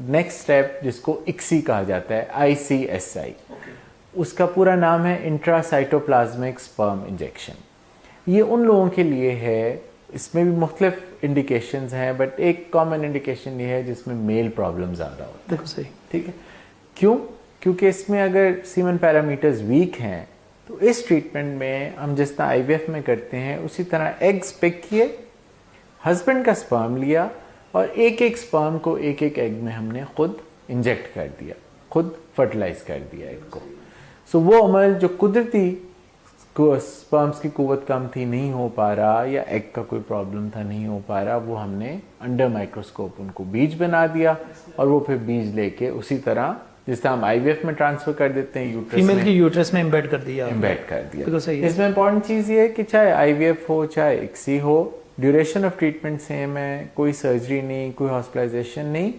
Next step जिसको ICSI कहा जाता है, ICSI, उसका पूरा नाम है इंट्रासाइटोप्लाज्मिक स्पर्म इंजेक्शन। ये उन लोगों के लिए है, इसमें भी मुख्तलिफ इंडिकेशंस हैं, बट एक कॉमन इंडिकेशन ये है जिसमें मेल प्रॉब्लम ज़्यादा होता है। बिल्कुल सही। ठीक है, क्यों? क्योंकि इसमें अगर सीमन पैरामीटर्स वीक हैं तो इस ट्रीटमेंट में हम जिस तरह IVF में करते हैं उसी तरह एग्स पिक किए, हस्बैंड का स्पर्म लिया और एक एक स्पर्म को एक एक एग में हमने खुद इंजेक्ट कर दिया, खुद फर्टिलाइज कर दिया एग को। सो वो अमल जो कुदरती स्पर्म्स की कुव्वत कम थी, नहीं हो पा रहा, या एग का कोई प्रॉब्लम था नहीं हो पा रहा, वो हमने अंडर माइक्रोस्कोप उनको बीज बना दिया और वो फिर बीज लेके उसी तरह जिस तरह हम IVF में ट्रांसफर कर देते हैं यूट्रस फीमेल की यूट्रस में एम्बेड कर दिया। बिल्कुल सही है। इसमें इंपॉर्टेंट चीज़ ये है कि चाहे IVF हो चाहे ICSI हो, ड्यूरेशन ऑफ ट्रीटमेंट सेम है, कोई सर्जरी नहीं, कोई हॉस्पिटलाइजेशन नहीं,